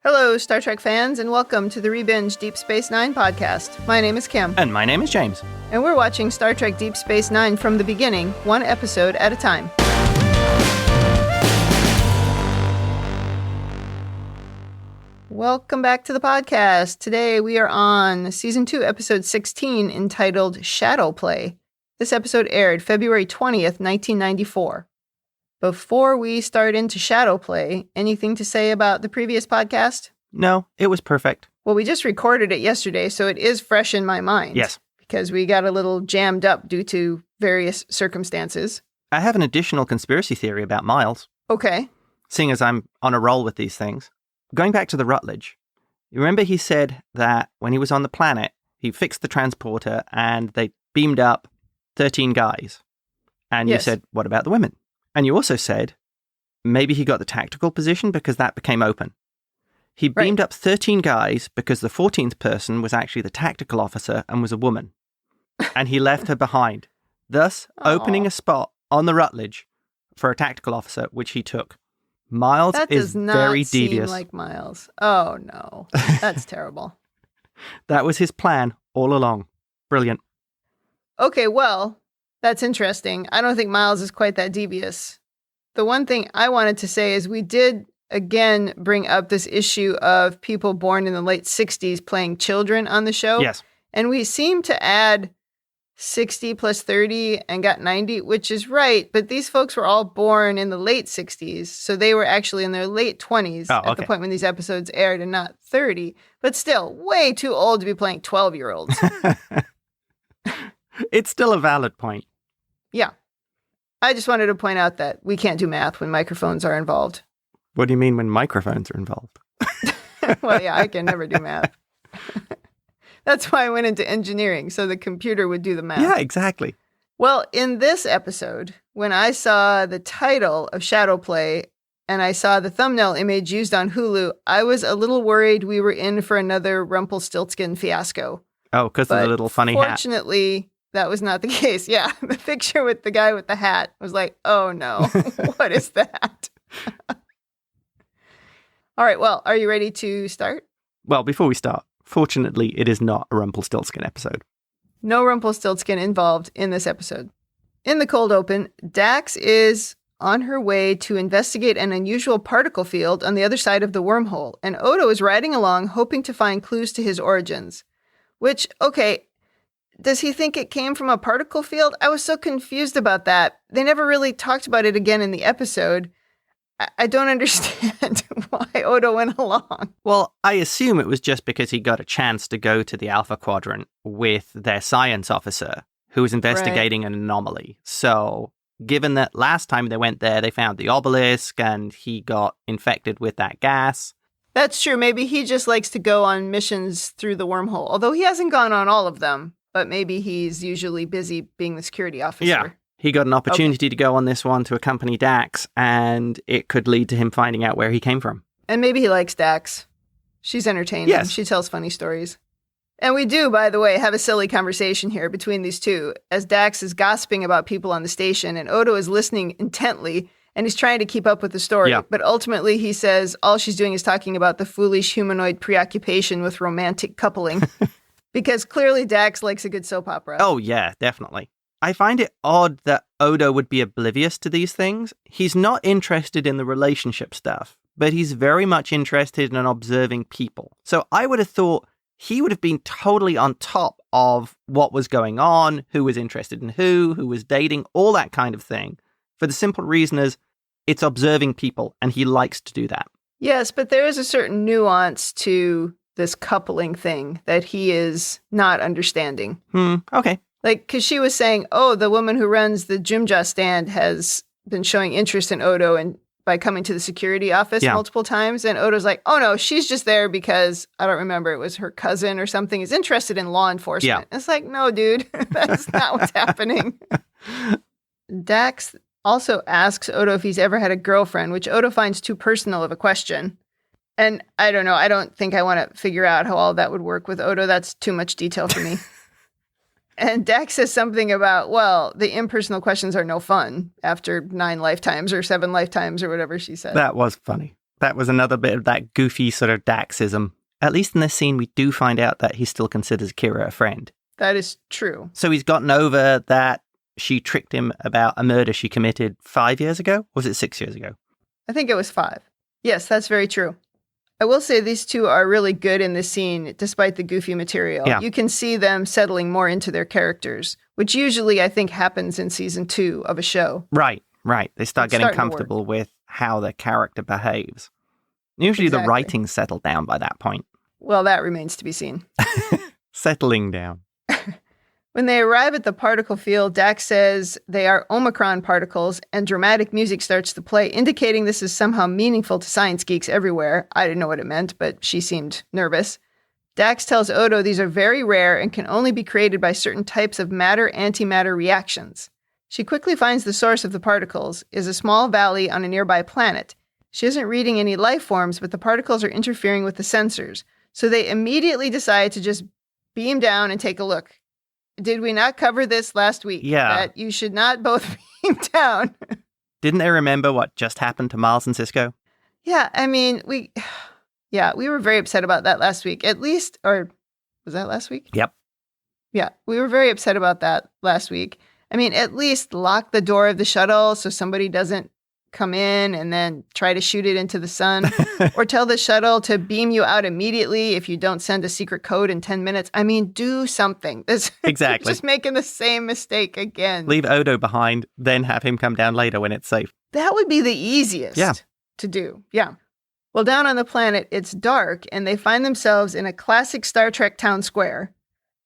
Hello, Star Trek fans, and welcome to the Rebinge Deep Space Nine podcast. My name is Kim. And my name is James. And we're watching Star Trek Deep Space Nine from the beginning, one episode at a time. Welcome back to the podcast. Today we are on Season 2, Episode 16, entitled Shadowplay. This episode aired February 20th, 1994. Before we start into Shadowplay, anything to say about the previous podcast? No, it was perfect. Well, we just recorded it yesterday, so it is fresh in my mind. Yes. Because we got a little jammed up due to various circumstances. I have an additional conspiracy theory about Miles. Okay. Seeing as I'm on a roll with these things. Going back to the Rutledge, you remember he said that when he was on the planet, he fixed the transporter and they beamed up 13 guys. And Yes. You said, what about the women? And you also said, maybe he got the tactical position because that became open. He beamed up 13 guys because the 14th person was actually the tactical officer and was a woman. And he left her behind, thus opening a spot on the Rutledge for a tactical officer, which he took. Miles is very devious. That does not seem like Miles. Oh, no. That's terrible. That was his plan all along. Brilliant. Okay, well, that's interesting. I don't think Miles is quite that devious. The one thing I wanted to say is we did, again, bring up this issue of people born in the late 60s playing children on the show. Yes. And we seem to add 60 plus 30 and got 90, which is right. But these folks were all born in the late 60s. So they were actually in their late 20s at the point when these episodes aired and not 30. But still, way too old to be playing 12-year-olds. It's still a valid point. Yeah. I just wanted to point out that we can't do math when microphones are involved. What do you mean when microphones are involved? Well, yeah, I can never do math. That's why I went into engineering, so the computer would do the math. Yeah, exactly. Well, in this episode, when I saw the title of Shadowplay and I saw the thumbnail image used on Hulu, I was a little worried we were in for another Rumpelstiltskin fiasco. Oh, because of the little funny hat. Fortunately, that was not the case. Yeah, the picture with the guy with the hat was like, oh no, what is that? All right, well, are you ready to start? Well, before we start, fortunately, it is not a Rumpelstiltskin episode. No Rumpelstiltskin involved in this episode. In the cold open, Dax is on her way to investigate an unusual particle field on the other side of the wormhole, and Odo is riding along hoping to find clues to his origins. Which, okay, does he think it came from a particle field? I was so confused about that. They never really talked about it again in the episode. I don't understand why Odo went along. Well, I assume it was just because he got a chance to go to the Alpha Quadrant with their science officer who was investigating an anomaly. So, given that last time they went there, they found the obelisk and he got infected with that gas. That's true. Maybe he just likes to go on missions through the wormhole, although he hasn't gone on all of them. But maybe he's usually busy being the security officer. Yeah, he got an opportunity to go on this one to accompany Dax, and it could lead to him finding out where he came from. And maybe he likes Dax. She's entertaining. Yes. She tells funny stories. And we do, by the way, have a silly conversation here between these two, as Dax is gossiping about people on the station, and Odo is listening intently, and he's trying to keep up with the story. Yeah. But ultimately, he says all she's doing is talking about the foolish humanoid preoccupation with romantic coupling. Because clearly Dax likes a good soap opera. Oh, yeah, definitely. I find it odd that Odo would be oblivious to these things. He's not interested in the relationship stuff, but he's very much interested in observing people. So I would have thought he would have been totally on top of what was going on, who was interested in who was dating, all that kind of thing. For the simple reason is it's observing people, and he likes to do that. Yes, but there is a certain nuance to this coupling thing that he is not understanding. Okay. Like, because she was saying, oh, the woman who runs the Jimja stand has been showing interest in Odo and by coming to the security office multiple times. And Odo's like, oh, no, she's just there because, I don't remember, it was her cousin or something, is interested in law enforcement. Yeah. It's like, no, dude, that's not what's happening. Dax also asks Odo if he's ever had a girlfriend, which Odo finds too personal of a question. And I don't know. I don't think I want to figure out how all that would work with Odo. That's too much detail for me. And Dax says something about, well, the impersonal questions are no fun after 9 lifetimes or 7 lifetimes or whatever she said. That was funny. That was another bit of that goofy sort of Daxism. At least in this scene, we do find out that he still considers Kira a friend. That is true. So he's gotten over that she tricked him about a murder she committed 5 years ago? Or was it 6 years ago? I think it was 5. Yes, that's very true. I will say these two are really good in this scene, despite the goofy material. Yeah. You can see them settling more into their characters, which usually I think happens in season 2 of a show. Right. They start getting comfortable with how the character behaves. Usually Exactly. the writing's settled down by that point. Well, that remains to be seen. Settling down. When they arrive at the particle field, Dax says they are Omicron particles, and dramatic music starts to play, indicating this is somehow meaningful to science geeks everywhere. I didn't know what it meant, but she seemed nervous. Dax tells Odo these are very rare and can only be created by certain types of matter-antimatter reactions. She quickly finds the source of the particles is a small valley on a nearby planet. She isn't reading any life forms, but the particles are interfering with the sensors, so they immediately decide to just beam down and take a look. Did we not cover this last week? Yeah. That you should not both beam down. Didn't they remember what just happened to Miles and Sisko? Yeah, I mean, we were very upset about that last week. At least, or was that last week? Yep. Yeah, we were very upset about that last week. I mean, at least lock the door of the shuttle so somebody doesn't come in and then try to shoot it into the sun, or tell the shuttle to beam you out immediately if you don't send a secret code in 10 minutes. I mean, do something. Exactly. Just making the same mistake again. Leave Odo behind, then have him come down later when it's safe. That would be the easiest to do. Yeah. Well, down on the planet, it's dark, and they find themselves in a classic Star Trek town square.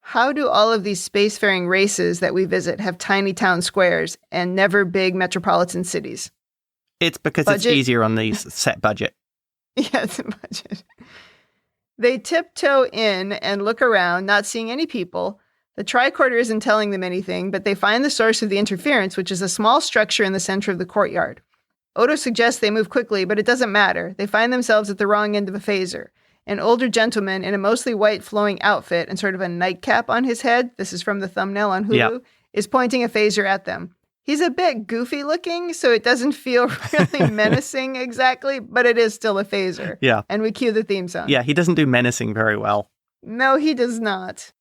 How do all of these spacefaring races that we visit have tiny town squares and never big metropolitan cities? It's because it's easier on the set budget. Yeah, it's a budget. They tiptoe in and look around, not seeing any people. The tricorder isn't telling them anything, but they find the source of the interference, which is a small structure in the center of the courtyard. Odo suggests they move quickly, but it doesn't matter. They find themselves at the wrong end of a phaser. An older gentleman in a mostly white flowing outfit and sort of a nightcap on his head, this is from the thumbnail on Hulu, is pointing a phaser at them. He's a bit goofy looking, so it doesn't feel really menacing exactly, but it is still a phaser. Yeah. And we cue the theme song. Yeah, he doesn't do menacing very well. No, he does not.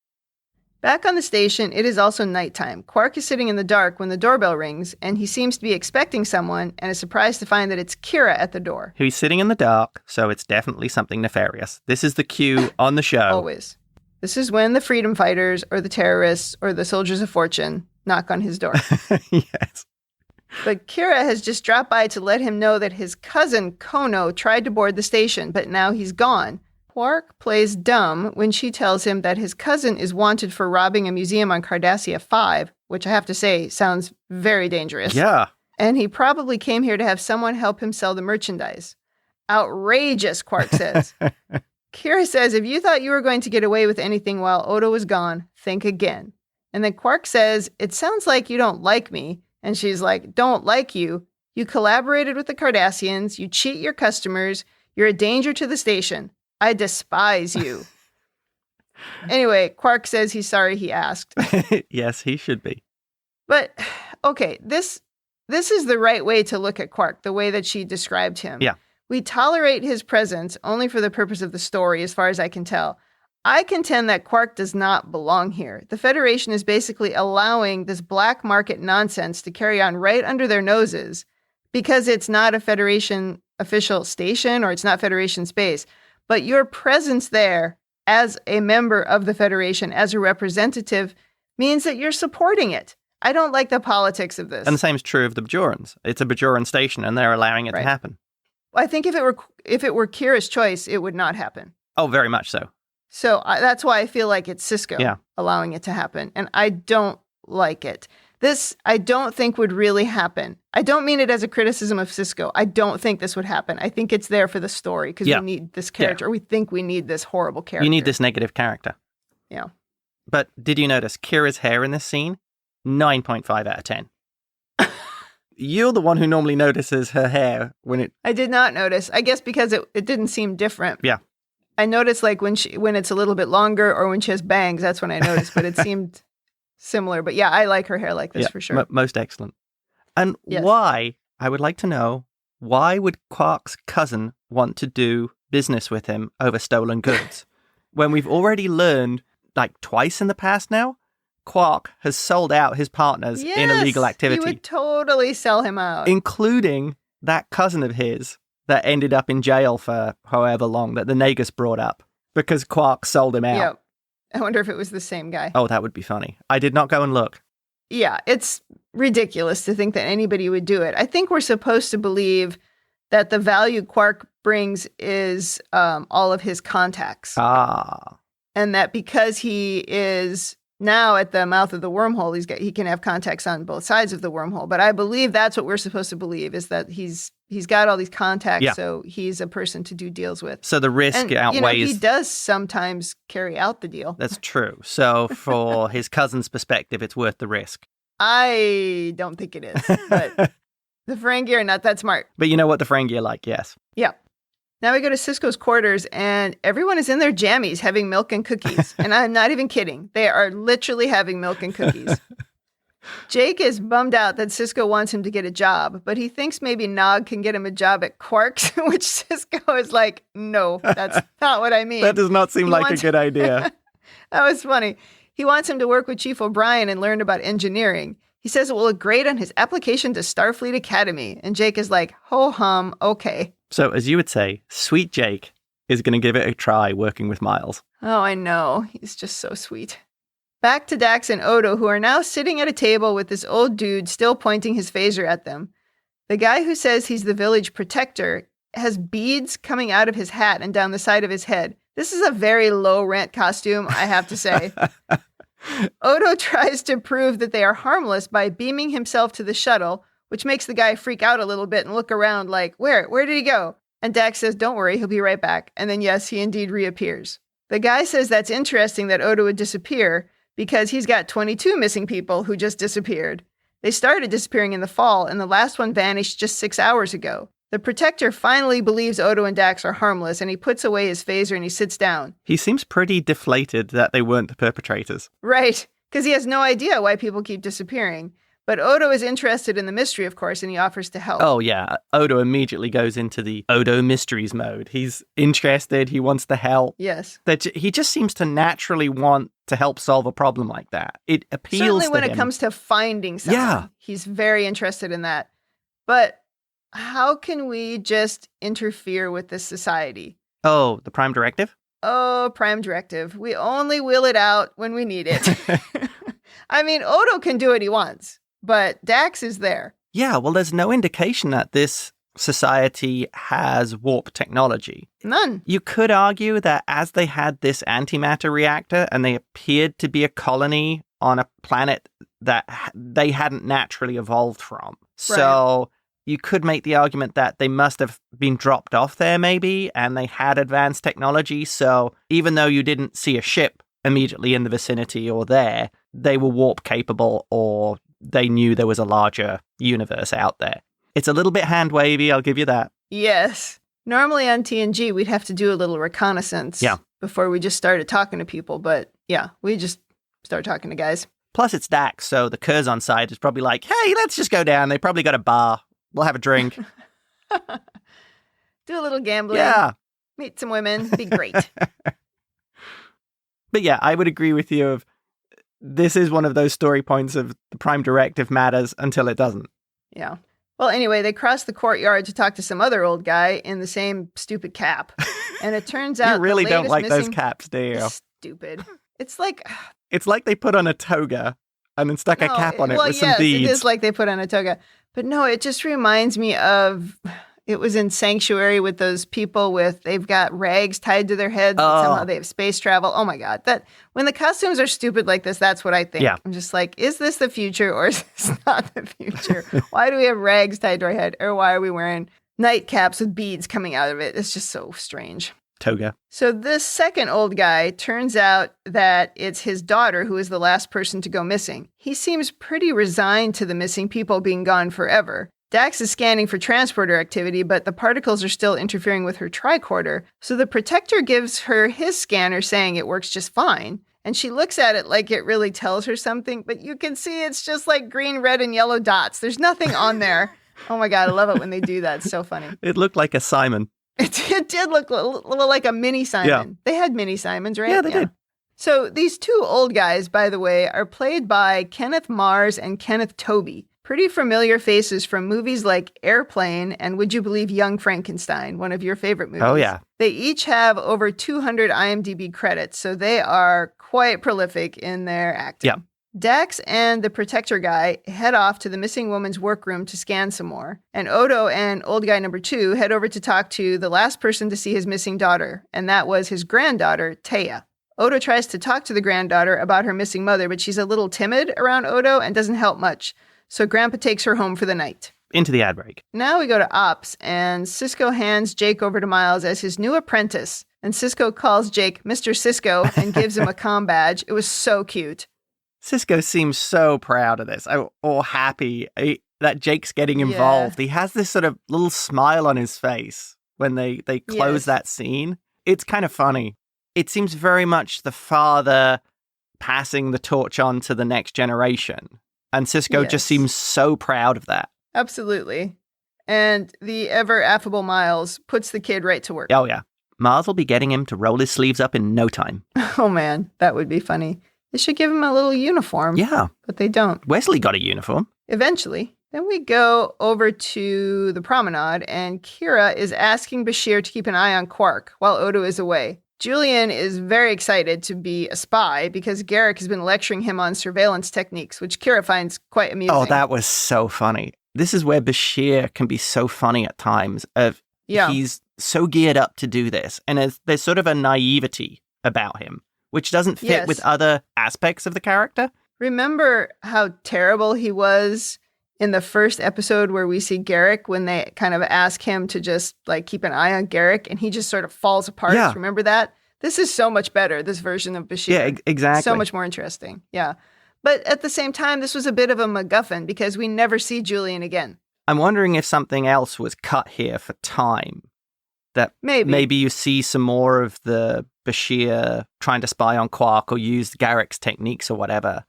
Back on the station, it is also nighttime. Quark is sitting in the dark when the doorbell rings, and he seems to be expecting someone and is surprised to find that it's Kira at the door. He's sitting in the dark, so it's definitely something nefarious. This is the cue on the show. Always. This is when the freedom fighters or the terrorists or the soldiers of fortune knock on his door. Yes. But Kira has just dropped by to let him know that his cousin, Kono, tried to board the station, but now he's gone. Quark plays dumb when she tells him that his cousin is wanted for robbing a museum on Cardassia 5, which I have to say sounds very dangerous. Yeah. And he probably came here to have someone help him sell the merchandise. Outrageous, Quark says. Kira says, if you thought you were going to get away with anything while Odo was gone, think again. And then Quark says, it sounds like you don't like me. And she's like, don't like you. You collaborated with the Cardassians. You cheat your customers. You're a danger to the station. I despise you. Anyway, Quark says he's sorry he asked. Yes, he should be. But, okay, this is the right way to look at Quark, the way that she described him. Yeah. We tolerate his presence only for the purpose of the story, as far as I can tell. I contend that Quark does not belong here. The Federation is basically allowing this black market nonsense to carry on right under their noses because it's not a Federation official station or it's not Federation space. But your presence there as a member of the Federation, as a representative, means that you're supporting it. I don't like the politics of this. And the same is true of the Bajorans. It's a Bajoran station and they're allowing it to happen. I think if it were Kira's choice, it would not happen. Oh, very much so. So that's why I feel like it's Sisko allowing it to happen. And I don't like it. This, I don't think would really happen. I don't mean it as a criticism of Sisko. I don't think this would happen. I think it's there for the story because we need this character. We think we need this horrible character. You need this negative character. Yeah. But did you notice Kira's hair in this scene? 9.5 out of 10. You're the one who normally notices her hair when it... I did not notice. I guess because it didn't seem different. Yeah. I noticed like when it's a little bit longer or when she has bangs, that's when I noticed, but it seemed similar. But yeah, I like her hair like this for sure. Most excellent. And why, I would like to know, why would Quark's cousin want to do business with him over stolen goods? When we've already learned, like twice in the past now, Quark has sold out his partners in illegal activity. He would totally sell him out. Including that cousin of his that ended up in jail for however long that the Nagus brought up because Quark sold him out. Yep. I wonder if it was the same guy. Oh, that would be funny. I did not go and look. Yeah, it's ridiculous to think that anybody would do it. I think we're supposed to believe that the value Quark brings is all of his contacts. And that because he is now at the mouth of the wormhole, he can have contacts on both sides of the wormhole. But I believe that's what we're supposed to believe, is that he's got all these contacts, so he's a person to do deals with. So the risk outweighs... he does sometimes carry out the deal. That's true. So for his cousin's perspective, it's worth the risk. I don't think it is, but the Ferengi are not that smart. But you know what the Ferengi are like, yes. Yeah. Now we go to Sisko's quarters, and everyone is in their jammies having milk and cookies. And I'm not even kidding. They are literally having milk and cookies. Jake is bummed out that Sisko wants him to get a job, but he thinks maybe Nog can get him a job at Quark's, which Sisko is like, no, that's not what I mean. That does not seem like a good idea. That was funny. He wants him to work with Chief O'Brien and learn about engineering. He says it will look great on his application to Starfleet Academy. And Jake is like, ho-hum, okay. So, as you would say, sweet Jake is going to give it a try working with Miles. Oh, I know. He's just so sweet. Back to Dax and Odo, who are now sitting at a table with this old dude still pointing his phaser at them. The guy who says he's the village protector has beads coming out of his hat and down the side of his head. This is a very low-rent costume, I have to say. Odo tries to prove that they are harmless by beaming himself to the shuttle, which makes the guy freak out a little bit and look around like, where did he go? And Dax says, don't worry, he'll be right back. And then, yes, he indeed reappears. The guy says that's interesting that Odo would disappear because he's got 22 missing people who just disappeared. They started disappearing in the fall, and the last one vanished just 6 hours ago. The protector finally believes Odo and Dax are harmless, and he puts away his phaser and he sits down. He seems pretty deflated that they weren't the perpetrators. Right, because he has no idea why people keep disappearing. But Odo is interested in the mystery, of course, and he offers to help. Oh, yeah. Odo immediately goes into the Odo Mysteries mode. He's interested. He wants to help. Yes. He just seems to naturally want to help solve a problem like that. It appeals to him. Certainly when it comes to finding someone. Yeah. He's very interested in that. But how can we just interfere with this society? Oh, the Prime Directive? Oh, Prime Directive. We only wheel it out when we need it. I mean, Odo can do what he wants, but Dax is there. Yeah, well, there's no indication that this society has warp technology. None. You could argue that as they had this antimatter reactor and they appeared to be a colony on a planet that they hadn't naturally evolved from. Right. So you could make the argument that they must have been dropped off there maybe, and they had advanced technology. So even though you didn't see a ship immediately in the vicinity or there, they were warp capable, or they knew there was a larger universe out there. It's a little bit hand-wavy, I'll give you that. Yes. Normally on TNG, we'd have to do a little reconnaissance before we just started talking to people. But yeah, we just start talking to guys. Plus it's Dax, so the Curzon side is probably like, hey, let's just go down. They probably got a bar. We'll have a drink. Do a little gambling. Yeah. Meet some women. Be great. But yeah, I would agree with you of this is one of those story points of the Prime Directive matters until it doesn't. Yeah. Well, anyway, they cross the courtyard to talk to some other old guy in the same stupid cap. And it turns out you really don't like those caps, do you? Stupid. It's like they put on a toga and then stuck a cap on it with some beads. It is like they put on a toga. But no, it just reminds me of, it was in Sanctuary with those people they've got rags tied to their heads. And somehow they have space travel. Oh my God. That when the costumes are stupid like this, that's what I think. Yeah. I'm just like, is this the future or is this not the future? Why do we have rags tied to our head? Or why are we wearing nightcaps with beads coming out of it? It's just so strange. Toga. So this second old guy, turns out that it's his daughter who is the last person to go missing. He seems pretty resigned to the missing people being gone forever. Dax is scanning for transporter activity, but the particles are still interfering with her tricorder. So the protector gives her his scanner saying it works just fine. And she looks at it like it really tells her something, but you can see it's just like green, red, and yellow dots. There's nothing on there. Oh my God, I love it when they do that. It's so funny. It looked like a Simon. It did look a little like a mini Simon. Yeah. They had mini Simons, right? Yeah, they did. So these two old guys, by the way, are played by Kenneth Mars and Kenneth Toby. Pretty familiar faces from movies like Airplane and Would You Believe Young Frankenstein, one of your favorite movies. Oh, yeah. They each have over 200 IMDb credits, so they are quite prolific in their acting. Yeah. Dax and the protector guy head off to the missing woman's workroom to scan some more. And Odo and old guy number 2 head over to talk to the last person to see his missing daughter, and that was his granddaughter, Taya. Odo tries to talk to the granddaughter about her missing mother, but she's a little timid around Odo and doesn't help much. So Grandpa takes her home for the night. Into the ad break. Now we go to Ops, and Sisko hands Jake over to Miles as his new apprentice. And Sisko calls Jake Mr. Sisko and gives him a comm badge. It was so cute. Sisko seems so proud of this, or happy that Jake's getting involved. Yeah. He has this sort of little smile on his face when they close that scene. It's kind of funny. It seems very much the father passing the torch on to the next generation. And Sisko just seems so proud of that. Absolutely. And the ever affable Miles puts the kid right to work. Oh, yeah. Miles will be getting him to roll his sleeves up in no time. Oh, man. That would be funny. They should give him a little uniform. Yeah. But they don't. Wesley got a uniform. Eventually. Then we go over to the promenade, and Kira is asking Bashir to keep an eye on Quark while Odo is away. Julian is very excited to be a spy because Garrick has been lecturing him on surveillance techniques, which Kira finds quite amusing. Oh, that was so funny. This is where Bashir can be so funny at times. He's so geared up to do this, and there's sort of a naivety about him, which doesn't fit with other aspects of the character. Remember how terrible he was in the first episode where we see Garrick when they kind of ask him to just like keep an eye on Garrick and he just sort of falls apart. Yeah. Remember that? This is so much better, this version of Bashir. Yeah, exactly. So much more interesting. Yeah. But at the same time, this was a bit of a MacGuffin because we never see Julian again. I'm wondering if something else was cut here for time. That maybe you see some more of the Bashir trying to spy on Quark or use Garrick's techniques or whatever.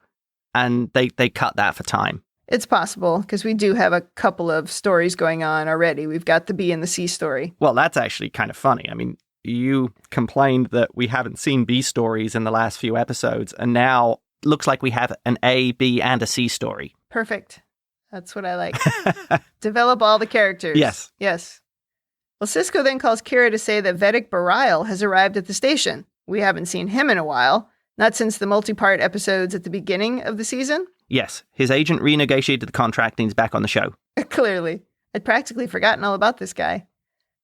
And they cut that for time. It's possible, because we do have a couple of stories going on already. We've got the B and the C story. Well, that's actually kind of funny. I mean, you complained that we haven't seen B stories in the last few episodes, and now it looks like we have an A, B, and a C story. Perfect. That's what I like. Develop all the characters. Yes. Yes. Well, Sisko then calls Kira to say that Vedek Bareil has arrived at the station. We haven't seen him in a while, not since the multi-part episodes at the beginning of the season. Yes, his agent renegotiated the contract and he's back on the show. Clearly. I'd practically forgotten all about this guy.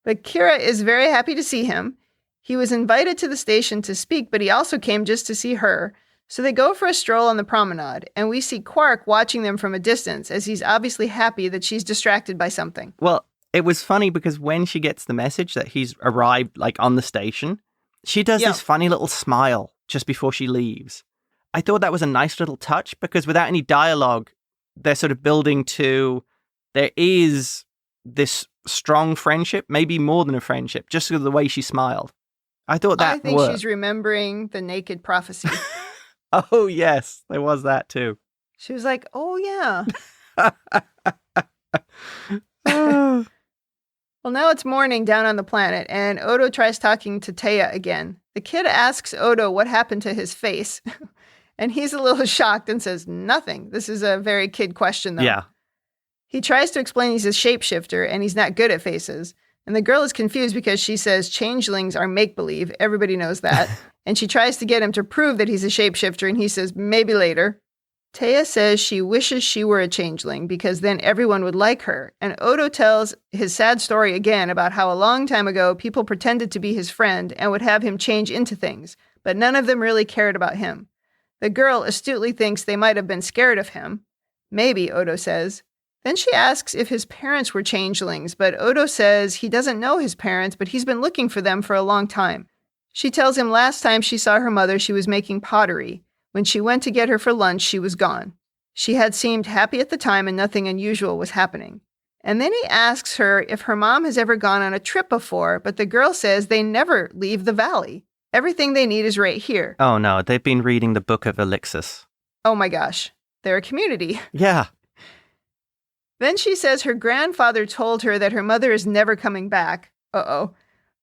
But Kira is very happy to see him. He was invited to the station to speak, but he also came just to see her. So they go for a stroll on the promenade, and we see Quark watching them from a distance as he's obviously happy that she's distracted by something. Well, it was funny because when she gets the message that he's arrived on the station, she does this funny little smile just before she leaves. I thought that was a nice little touch because without any dialogue, they're sort of building to, there is this strong friendship, maybe more than a friendship, just through the way she smiled. I thought that I think worked. She's remembering the naked prophecy. Oh, yes, there was that too. She was like, oh, yeah. Well, now it's morning down on the planet, and Odo tries talking to Taya again. The kid asks Odo what happened to his face. And he's a little shocked and says, nothing. This is a very kid question, though. Yeah. He tries to explain he's a shapeshifter and he's not good at faces. And the girl is confused because she says changelings are make-believe. Everybody knows that. And she tries to get him to prove that he's a shapeshifter, and he says, maybe later. Taya says she wishes she were a changeling because then everyone would like her. And Odo tells his sad story again about how a long time ago people pretended to be his friend and would have him change into things, but none of them really cared about him. The girl astutely thinks they might have been scared of him. Maybe, Odo says. Then she asks if his parents were changelings, but Odo says he doesn't know his parents, but he's been looking for them for a long time. She tells him last time she saw her mother, she was making pottery. When she went to get her for lunch, she was gone. She had seemed happy at the time and nothing unusual was happening. And then he asks her if her mom has ever gone on a trip before, but the girl says they never leave the valley. Everything they need is right here. Oh, no. They've been reading the Book of Elixis. Oh, my gosh. They're a community. Yeah. Then she says her grandfather told her that her mother is never coming back. Uh-oh.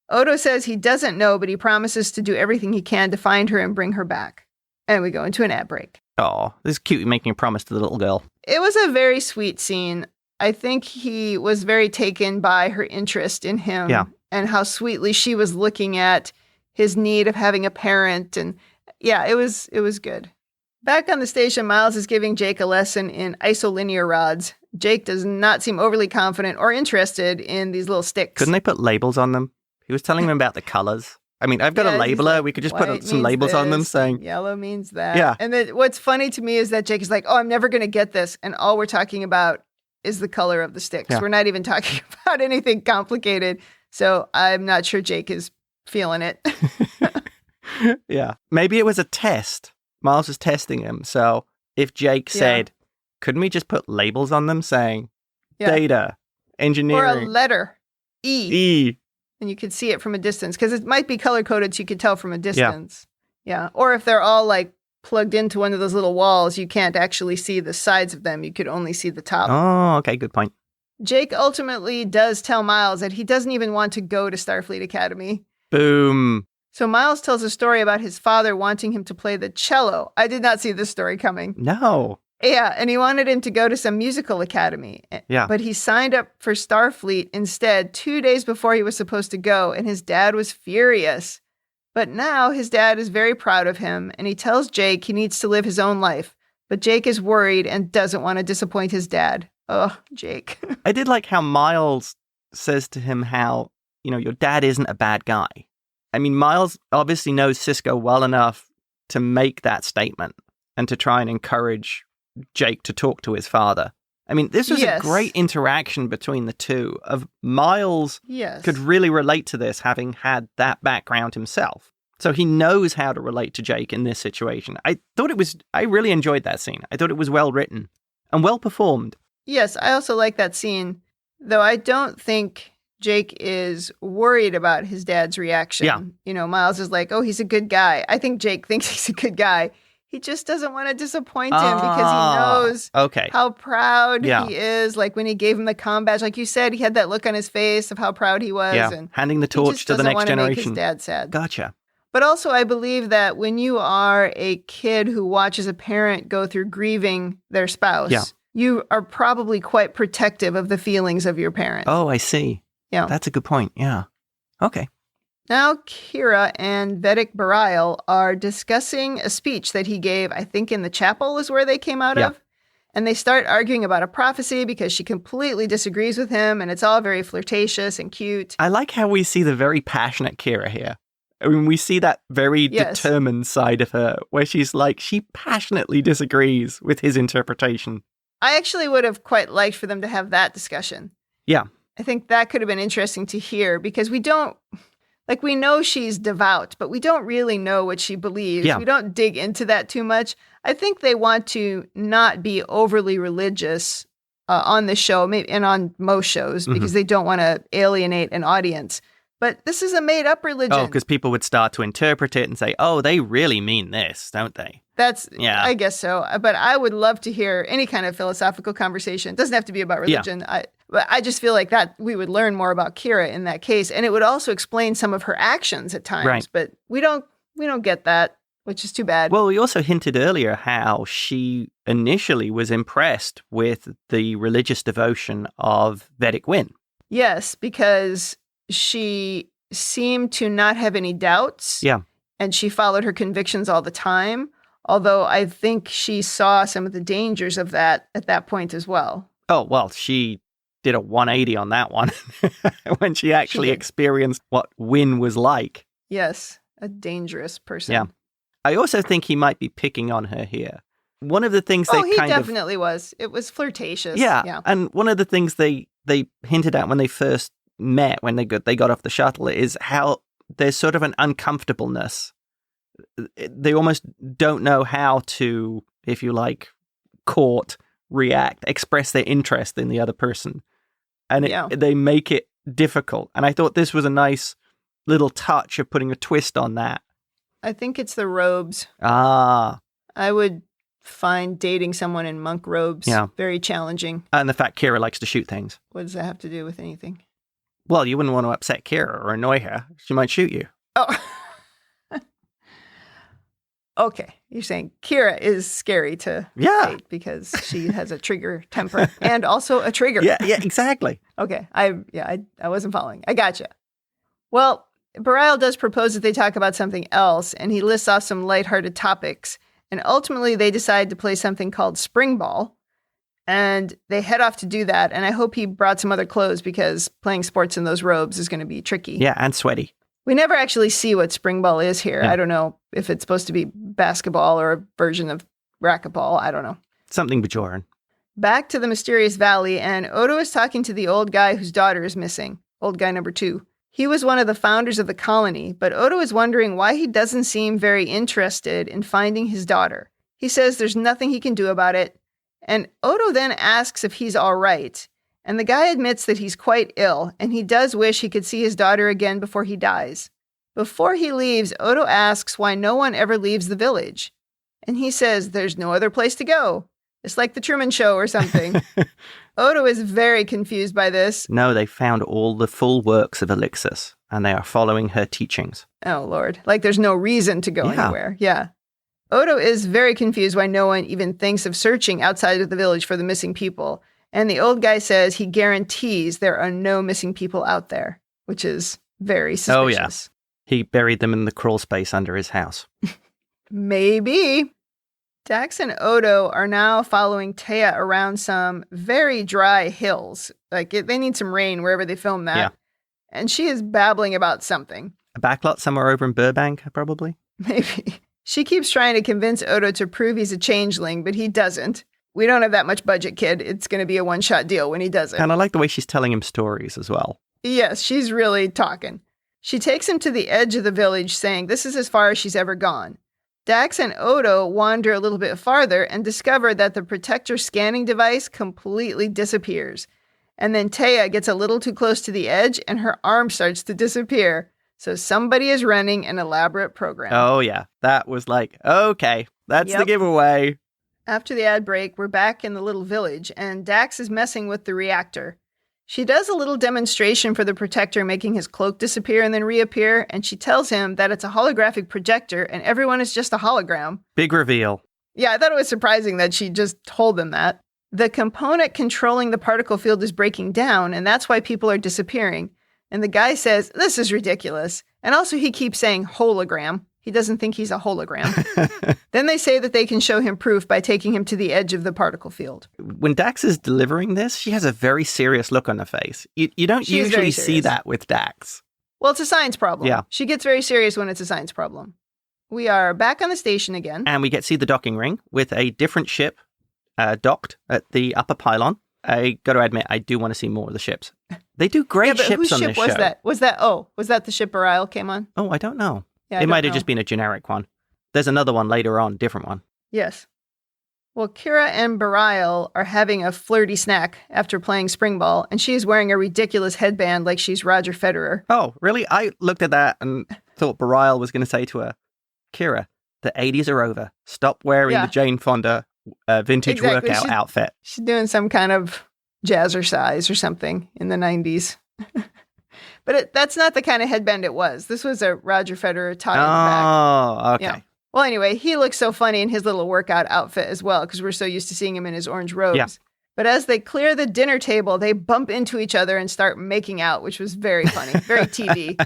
Odo says he doesn't know, but he promises to do everything he can to find her and bring her back. And we go into an ad break. Oh, this is cute, making a promise to the little girl. It was a very sweet scene. I think he was very taken by her interest in him and how sweetly she was looking at his need of having a parent. And yeah, it was good. Back on the station, Miles is giving Jake a lesson in isolinear rods. Jake does not seem overly confident or interested in these little sticks. Couldn't they put labels on them? He was telling them about the colors. I mean, I've got a labeler. Like, we could just put some labels on them saying... Yellow means that. Yeah. And then what's funny to me is that Jake is like, oh, I'm never going to get this. And all we're talking about is the color of the sticks. Yeah. We're not even talking about anything complicated. So I'm not sure Jake is feeling it. Yeah. Maybe it was a test. Miles was testing him. So if Jake said, couldn't we just put labels on them saying data, engineering? Or a letter, E. E. And you could see it from a distance because it might be color coded so you could tell from a distance. Yeah. Or if they're all like plugged into one of those little walls, you can't actually see the sides of them. You could only see the top. Oh, okay. Good point. Jake ultimately does tell Miles that he doesn't even want to go to Starfleet Academy. Boom. So Miles tells a story about his father wanting him to play the cello. I did not see this story coming. No. Yeah, and he wanted him to go to some musical academy. Yeah. But he signed up for Starfleet instead 2 days before he was supposed to go, and his dad was furious. But now his dad is very proud of him, and he tells Jake he needs to live his own life. But Jake is worried and doesn't want to disappoint his dad. Oh, Jake. I did like how Miles says to him how, your dad isn't a bad guy. I mean, Miles obviously knows Sisko well enough to make that statement and to try and encourage Jake to talk to his father. I mean, this was a great interaction between the two of Miles could really relate to this, having had that background himself. So he knows how to relate to Jake in this situation. I really enjoyed that scene. I thought it was well written and well performed. Yes, I also like that scene, though I don't think Jake is worried about his dad's reaction. Yeah. Miles is like, oh, he's a good guy. I think Jake thinks he's a good guy. He just doesn't want to disappoint him because he knows how proud he is. Like when he gave him the comm badge, like you said, he had that look on his face of how proud he was. Yeah, and handing the torch to the next generation. Make his dad sad. Gotcha. But also I believe that when you are a kid who watches a parent go through grieving their spouse, you are probably quite protective of the feelings of your parent. Oh, I see. Yeah. That's a good point. Yeah. Okay. Now, Kira and Vedek Bareil are discussing a speech that he gave, I think in the chapel is where they came out of. And they start arguing about a prophecy because she completely disagrees with him, and it's all very flirtatious and cute. I like how we see the very passionate Kira here. I mean, we see that very determined side of her, where she's like, she passionately disagrees with his interpretation. I actually would have quite liked for them to have that discussion. Yeah. I think that could have been interesting to hear because we know she's devout, but we don't really know what she believes. Yeah. We don't dig into that too much. I think they want to not be overly religious on the show and on most shows because they don't want to alienate an audience. But this is a made-up religion. Oh, because people would start to interpret it and say, oh, they really mean this, don't they? I guess so. But I would love to hear any kind of philosophical conversation. It doesn't have to be about religion. Yeah. But I just feel like that we would learn more about Kira in that case. And it would also explain some of her actions at times. Right. But we don't get that, which is too bad. Well, we also hinted earlier how she initially was impressed with the religious devotion of Vedek Wynn. Yes, because she seemed to not have any doubts. Yeah. And she followed her convictions all the time. Although I think she saw some of the dangers of that at that point as well. Oh, well, she did a 180 on that one when she actually experienced what Wynn was like. Yes, a dangerous person. Yeah. I also think he might be picking on her here. One of the things he definitely was. It was flirtatious. Yeah. And one of the things they hinted at when they first met, when they got off the shuttle, is how there's sort of an uncomfortableness. They almost don't know how to, if you like, court, react, express their interest in the other person. And they make it difficult. And I thought this was a nice little touch of putting a twist on that. I think it's the robes. Ah. I would find dating someone in monk robes very challenging. And the fact Kira likes to shoot things. What does that have to do with anything? Well, you wouldn't want to upset Kira or annoy her. She might shoot you. Oh. Okay. You're saying Kira is scary to date because she has a trigger temper and also a trigger. Yeah, exactly. Okay. I wasn't following. I gotcha. Well, Bareil does propose that they talk about something else, and he lists off some lighthearted topics. And ultimately, they decide to play something called Spring Ball. And they head off to do that. And I hope he brought some other clothes because playing sports in those robes is going to be tricky. Yeah, and sweaty. We never actually see what Spring Ball is here. Yeah. I don't know if it's supposed to be basketball or a version of racquetball. I don't know. Something Bajoran. Back to the mysterious valley, and Odo is talking to the old guy whose daughter is missing. Old guy number 2. He was one of the founders of the colony, but Odo is wondering why he doesn't seem very interested in finding his daughter. He says there's nothing he can do about it, and Odo then asks if he's all right. And the guy admits that he's quite ill, and he does wish he could see his daughter again before he dies. Before he leaves, Odo asks why no one ever leaves the village. And he says there's no other place to go. It's like the Truman Show or something. Odo is very confused by this. No, they found all the full works of Elixis, and they are following her teachings. Oh, Lord. Like there's no reason to go anywhere. Yeah. Odo is very confused why no one even thinks of searching outside of the village for the missing people. And the old guy says he guarantees there are no missing people out there, which is very suspicious. Oh, yeah. He buried them in the crawl space under his house. Maybe. Dax and Odo are now following Taya around some very dry hills. Like, they need some rain wherever they film that. Yeah. And she is babbling about something. A backlot somewhere over in Burbank, probably? Maybe. She keeps trying to convince Odo to prove he's a changeling, but he doesn't. We don't have that much budget, kid. It's going to be a one-shot deal when he does it. And I like the way she's telling him stories as well. Yes, she's really talking. She takes him to the edge of the village, saying this is as far as she's ever gone. Dax and Odo wander a little bit farther and discover that the protector scanning device completely disappears. And then Taya gets a little too close to the edge, and her arm starts to disappear. So somebody is running an elaborate program. Oh, yeah. That was like, okay, that's the giveaway. After the ad break, we're back in the little village, and Dax is messing with the reactor. She does a little demonstration for the protector, making his cloak disappear and then reappear, and she tells him that it's a holographic projector and everyone is just a hologram. Big reveal. Yeah, I thought it was surprising that she just told them that. The component controlling the particle field is breaking down, and that's why people are disappearing. And the guy says, this is ridiculous. And also he keeps saying hologram. He doesn't think he's a hologram. Then they say that they can show him proof by taking him to the edge of the particle field. When Dax is delivering this, she has a very serious look on her face. You don't usually see that with Dax. Well, it's a science problem. Yeah. She gets very serious when it's a science problem. We are back on the station again. And we get to see the docking ring with a different ship docked at the upper pylon. I got to admit, I do want to see more of the ships. They do great ships on this show. Whose ship was that? Was that the ship Bareil came on? Oh, I don't know. Yeah, it might have just been a generic one. There's another one later on, different one. Yes. Well, Kira and Bareil are having a flirty snack after playing spring ball, and she is wearing a ridiculous headband like she's Roger Federer. Oh, really? I looked at that and thought Bareil was going to say to her, Kira, the 80s are over. Stop wearing the Jane Fonda vintage workout outfit. She's doing some kind of jazzercise or something in the 90s. But that's not the kind of headband it was. This was a Roger Federer tie in the back. Oh, okay. Yeah. Well, anyway, he looks so funny in his little workout outfit as well, because we're so used to seeing him in his orange robes. Yeah. But as they clear the dinner table, they bump into each other and start making out, which was very funny, very TV.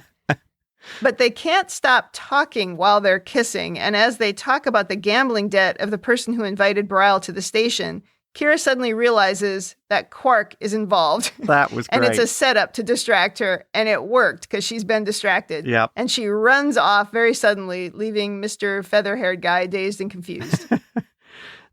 But they can't stop talking while they're kissing. And as they talk about the gambling debt of the person who invited Bareil to the station, Kira suddenly realizes that Quark is involved. That was great. And it's a setup to distract her, and it worked because she's been distracted. Yep. And she runs off very suddenly, leaving Mr. Feather-haired guy dazed and confused.